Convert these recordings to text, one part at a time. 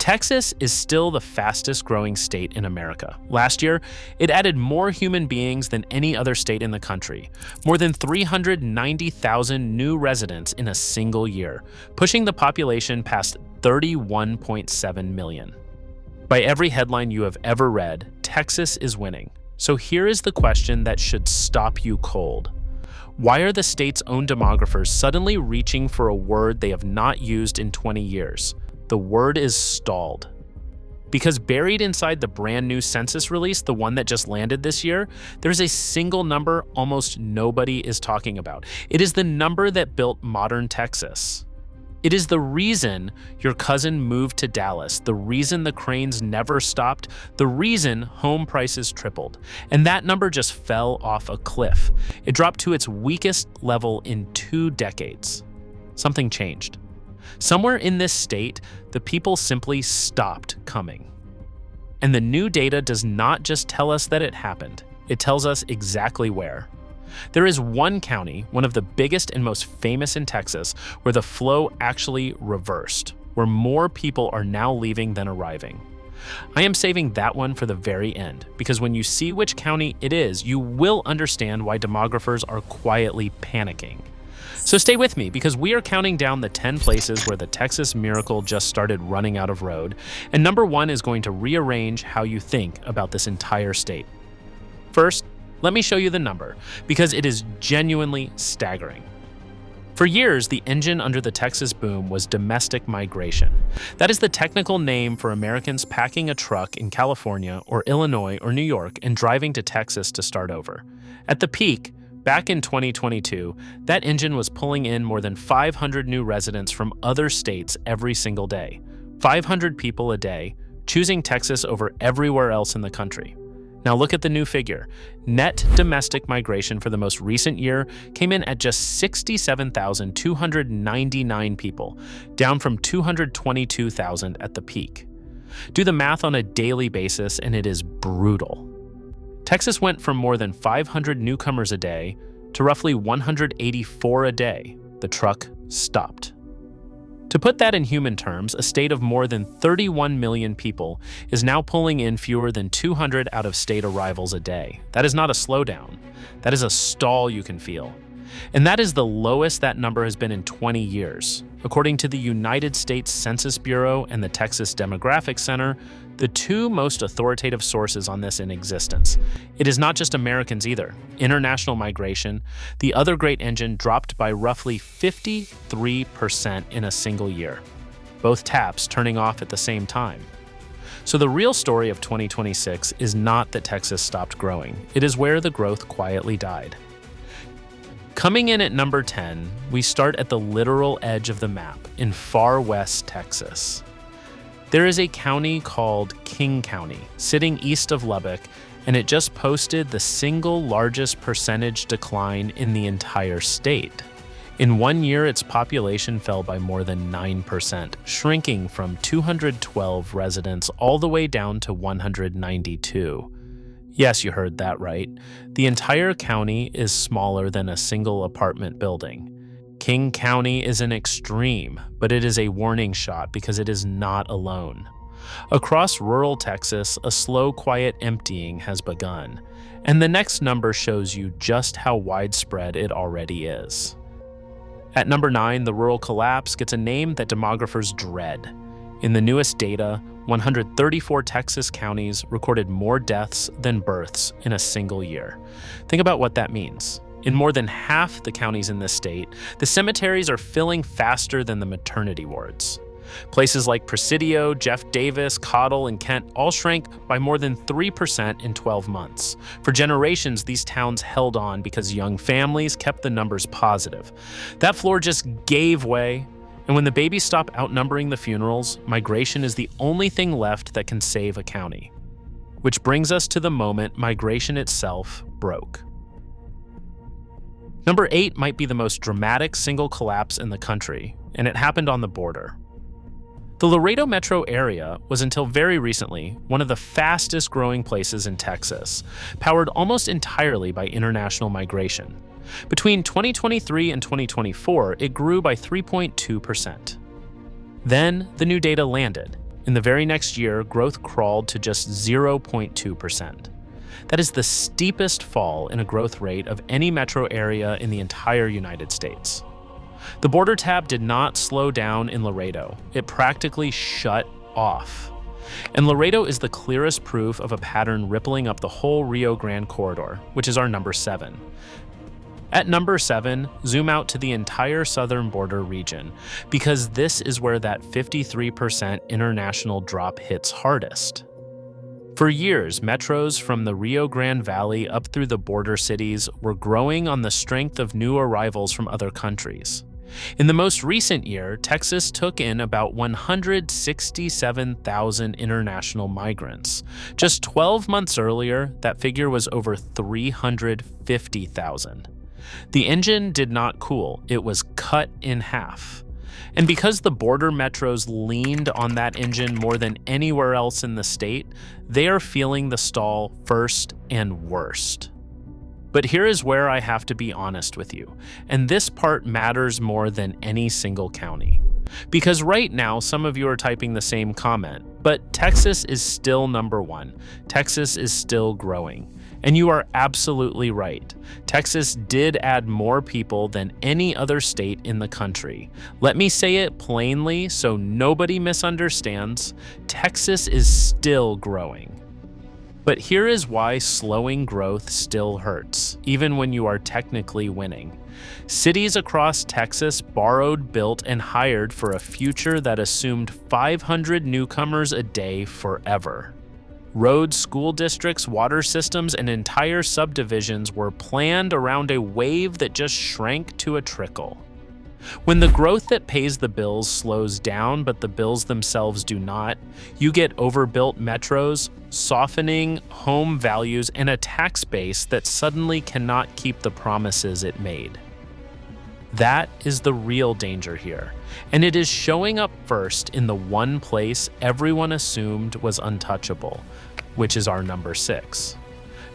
Texas is still the fastest growing state in America. Last year, it added more human beings than any other state in the country, more than 390,000 new residents in a single year, pushing the population past 31.7 million. By every headline you have ever read, Texas is winning. So here is the question that should stop you cold. Why are the state's own demographers suddenly reaching for a word they have not used in 20 years? The word is stalled. Because buried inside the brand new census release, the one that just landed this year, there's a single number almost nobody is talking about. It is the number that built modern Texas. It is the reason your cousin moved to Dallas, the reason the cranes never stopped, the reason home prices tripled. And that number just fell off a cliff. It dropped to its weakest level in 2 decades. Something changed. Somewhere in this state, the people simply stopped coming. And the new data does not just tell us that it happened, it tells us exactly where. There is one county, one of the biggest and most famous in Texas, where the flow actually reversed, where more people are now leaving than arriving. I am saving that one for the very end, because when you see which county it is, you will understand why demographers are quietly panicking. So stay with me, because we are counting down the 10 places where the Texas miracle just started running out of road, and number 1 is going to rearrange how you think about this entire state. First, let me show you the number, because it is genuinely staggering. For years, the engine under the Texas boom was domestic migration. That is the technical name for Americans packing a truck in California or Illinois or New York and driving to Texas to start over. At the peak, back in 2022, that engine was pulling in more than 500 new residents from other states every single day. 500 people a day, choosing Texas over everywhere else in the country. Now look at the new figure. Net domestic migration for the most recent year came in at just 67,299 people, down from 222,000 at the peak. Do the math on a daily basis and it is brutal. Texas went from more than 500 newcomers a day to roughly 184 a day. The truck stopped. To put that in human terms, a state of more than 31 million people is now pulling in fewer than 200 out-of-state arrivals a day. That is not a slowdown. That is a stall you can feel. And that is the lowest that number has been in 20 years. According to the United States Census Bureau and the Texas Demographic Center, the 2 most authoritative sources on this in existence. It is not just Americans either. International migration, the other great engine, dropped by roughly 53% in a single year. Both taps turning off at the same time. So the real story of 2026 is not that Texas stopped growing. It is where the growth quietly died. Coming in at number 10, we start at the literal edge of the map in far west Texas. There is a county called King County, sitting east of Lubbock, and it just posted the single largest percentage decline in the entire state. In 1 year, its population fell by more than 9%, shrinking from 212 residents all the way down to 192. Yes, you heard that right. The entire county is smaller than a single apartment building. King County is an extreme, but it is a warning shot because it is not alone. Across rural Texas, a slow, quiet emptying has begun, and the next number shows you just how widespread it already is. At number 9, the rural collapse gets a name that demographers dread. In the newest data, 134 Texas counties recorded more deaths than births in a single year. Think about what that means. In more than half the counties in this state, the cemeteries are filling faster than the maternity wards. Places like Presidio, Jeff Davis, Cottle, and Kent all shrank by more than 3% in 12 months. For generations, these towns held on because young families kept the numbers positive. That floor just gave way, and when the babies stop outnumbering the funerals, migration is the only thing left that can save a county. Which brings us to the moment migration itself broke. Number 8 might be the most dramatic single collapse in the country, and it happened on the border. The Laredo metro area was until very recently one of the fastest growing places in Texas, powered almost entirely by international migration. Between 2023 and 2024, it grew by 3.2%. Then the new data landed. In the very next year, growth crawled to just 0.2%. That is the steepest fall in a growth rate of any metro area in the entire United States. The border tab did not slow down in Laredo. It practically shut off. And Laredo is the clearest proof of a pattern rippling up the whole Rio Grande corridor, which is our number 7. At number 7, zoom out to the entire southern border region, because this is where that 53% international drop hits hardest. For years, metros from the Rio Grande Valley up through the border cities were growing on the strength of new arrivals from other countries. In the most recent year, Texas took in about 167,000 international migrants. Just 12 months earlier, that figure was over 350,000. The engine did not cool, it was cut in half. And because the border metros leaned on that engine more than anywhere else in the state, they are feeling the stall first and worst. But here is where I have to be honest with you, and this part matters more than any single county. Because right now, some of you are typing the same comment, but Texas is still number 1. Texas is still growing. And you are absolutely right. Texas did add more people than any other state in the country. Let me say it plainly so nobody misunderstands. Texas is still growing. But here is why slowing growth still hurts, even when you are technically winning. Cities across Texas borrowed, built, and hired for a future that assumed 500 newcomers a day forever. Roads, school districts, water systems, and entire subdivisions were planned around a wave that just shrank to a trickle. When the growth that pays the bills slows down but the bills themselves do not, you get overbuilt metros, softening home values, and a tax base that suddenly cannot keep the promises it made. That is the real danger here, and it is showing up first in the one place everyone assumed was untouchable, which is our number 6.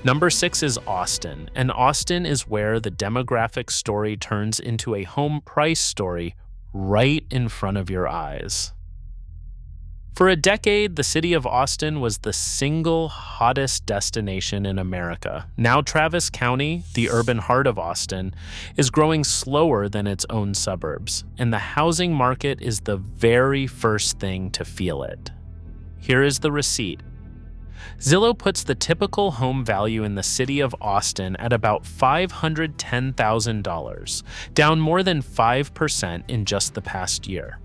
Number 6 is Austin, and Austin is where the demographic story turns into a home price story right in front of your eyes. For a decade, the city of Austin was the single hottest destination in America. Now Travis County, the urban heart of Austin, is growing slower than its own suburbs, and the housing market is the very first thing to feel it. Here is the receipt. Zillow puts the typical home value in the city of Austin at about $510,000, down more than 5% in just the past year.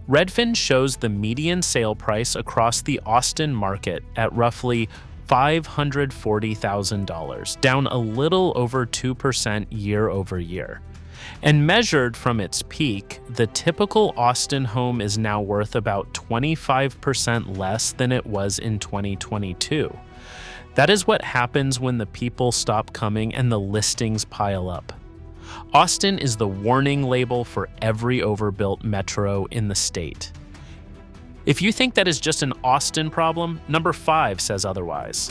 Redfin shows the median sale price across the Austin market at roughly $540,000, down a little over 2% year over year. And measured from its peak, the typical Austin home is now worth about 25% less than it was in 2022. That is what happens when the people stop coming and the listings pile up. Austin is the warning label for every overbuilt metro in the state. If you think that is just an Austin problem, number 5 says otherwise.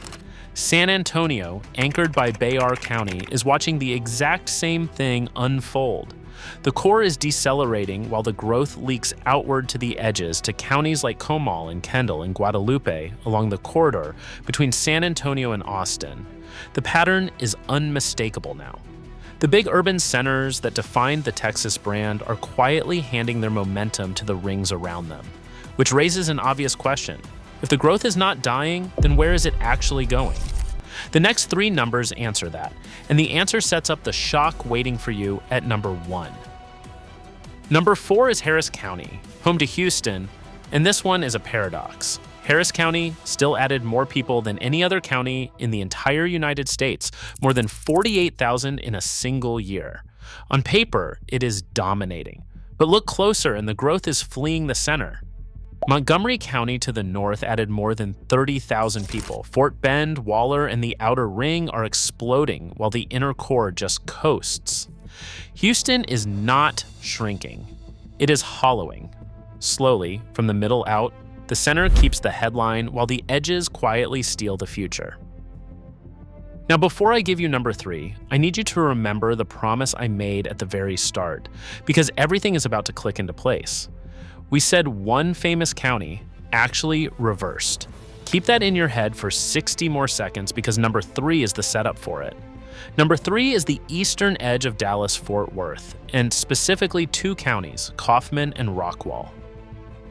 San Antonio, anchored by Bexar County, is watching the exact same thing unfold. The core is decelerating while the growth leaks outward to the edges to counties like Comal and Kendall and Guadalupe along the corridor between San Antonio and Austin. The pattern is unmistakable now. The big urban centers that defined the Texas brand are quietly handing their momentum to the rings around them, which raises an obvious question. If the growth is not dying, then where is it actually going? The next 3 numbers answer that, and the answer sets up the shock waiting for you at number 1. Number 4 is Harris County, home to Houston, and this one is a paradox. Harris County still added more people than any other county in the entire United States, more than 48,000 in a single year. On paper, it is dominating, but look closer and the growth is fleeing the center. Montgomery County to the north added more than 30,000 people. Fort Bend, Waller, and the Outer Ring are exploding while the inner core just coasts. Houston is not shrinking. It is hollowing. Slowly, from the middle out, the center keeps the headline while the edges quietly steal the future. Now, before I give you number 3, I need you to remember the promise I made at the very start, because everything is about to click into place. We said one famous county, actually reversed. Keep that in your head for 60 more seconds because number 3 is the setup for it. Number 3 is the eastern edge of Dallas-Fort Worth, and specifically 2 counties, Kaufman and Rockwall.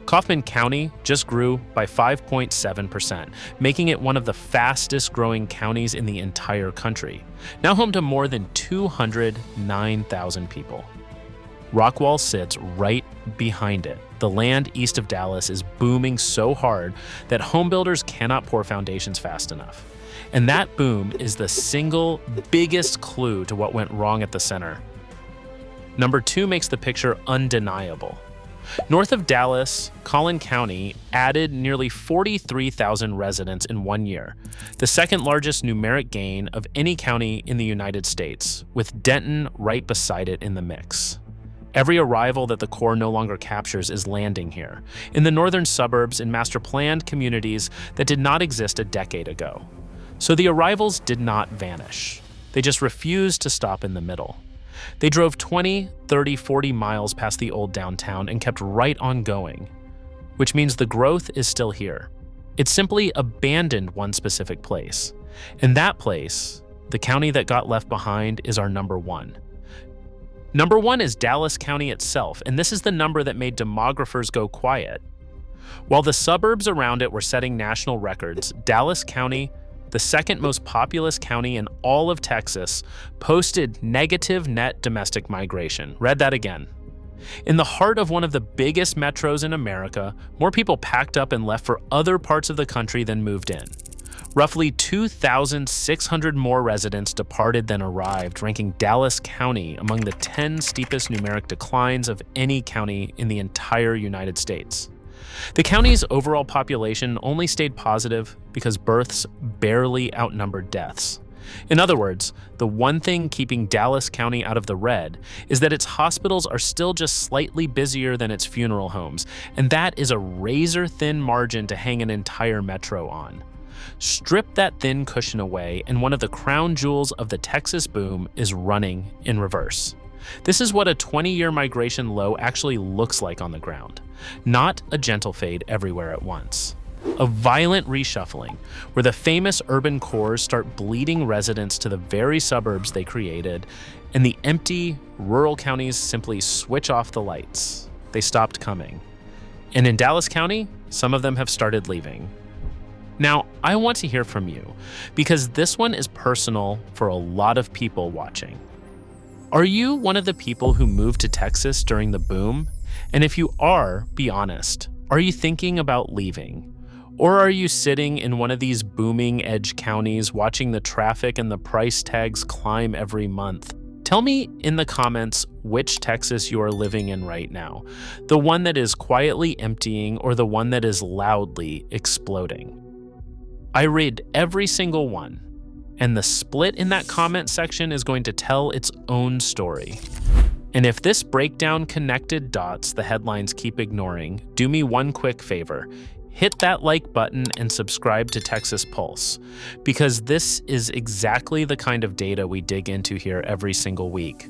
Kaufman County just grew by 5.7%, making it one of the fastest growing counties in the entire country, now home to more than 209,000 people. Rockwall sits right behind it. The land east of Dallas is booming so hard that homebuilders cannot pour foundations fast enough. And that boom is the single biggest clue to what went wrong at the center. Number 2 makes the picture undeniable. North of Dallas, Collin County added nearly 43,000 residents in 1 year, the second largest numeric gain of any county in the United States, with Denton right beside it in the mix. Every arrival that the Corps no longer captures is landing here, in the northern suburbs in master-planned communities that did not exist a decade ago. So the arrivals did not vanish. They just refused to stop in the middle. They drove 20, 30, 40 miles past the old downtown and kept right on going, which means the growth is still here. It simply abandoned one specific place. And that place, the county that got left behind, is our number 1. Number 1 is Dallas County itself, and this is the number that made demographers go quiet. While the suburbs around it were setting national records, Dallas County, the second most populous county in all of Texas, posted negative net domestic migration. Read that again. In the heart of one of the biggest metros in America, more people packed up and left for other parts of the country than moved in. Roughly 2,600 more residents departed than arrived, ranking Dallas County among the 10 steepest numeric declines of any county in the entire United States. The county's overall population only stayed positive because births barely outnumbered deaths. In other words, the one thing keeping Dallas County out of the red is that its hospitals are still just slightly busier than its funeral homes, and that is a razor-thin margin to hang an entire metro on. Strip that thin cushion away, and one of the crown jewels of the Texas boom is running in reverse. This is what a 20-year migration low actually looks like on the ground. Not a gentle fade everywhere at once. A violent reshuffling, where the famous urban cores start bleeding residents to the very suburbs they created, and the empty, rural counties simply switch off the lights. They stopped coming. And in Dallas County, some of them have started leaving. Now, I want to hear from you, because this one is personal for a lot of people watching. Are you one of the people who moved to Texas during the boom? And if you are, be honest. Are you thinking about leaving? Or are you sitting in one of these booming edge counties watching the traffic and the price tags climb every month? Tell me in the comments which Texas you are living in right now. The one that is quietly emptying or the one that is loudly exploding. I read every single one, and the split in that comment section is going to tell its own story. And if this breakdown connected dots the headlines keep ignoring, do me one quick favor. Hit that like button and subscribe to Texas Pulse, because this is exactly the kind of data we dig into here every single week.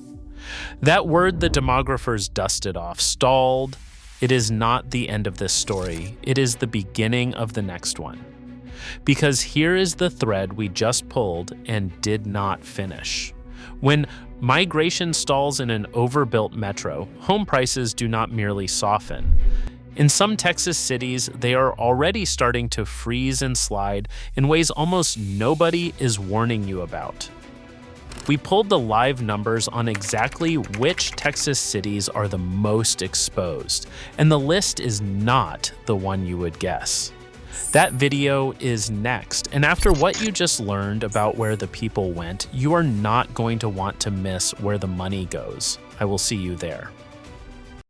That word the demographers dusted off, stalled, it is not the end of this story. It is the beginning of the next one. Because here is the thread we just pulled and did not finish. When migration stalls in an overbuilt metro, home prices do not merely soften. In some Texas cities, they are already starting to freeze and slide in ways almost nobody is warning you about. We pulled the live numbers on exactly which Texas cities are the most exposed, and the list is not the one you would guess. That video is next, and after what you just learned about where the people went, you are not going to want to miss where the money goes. I will see you there.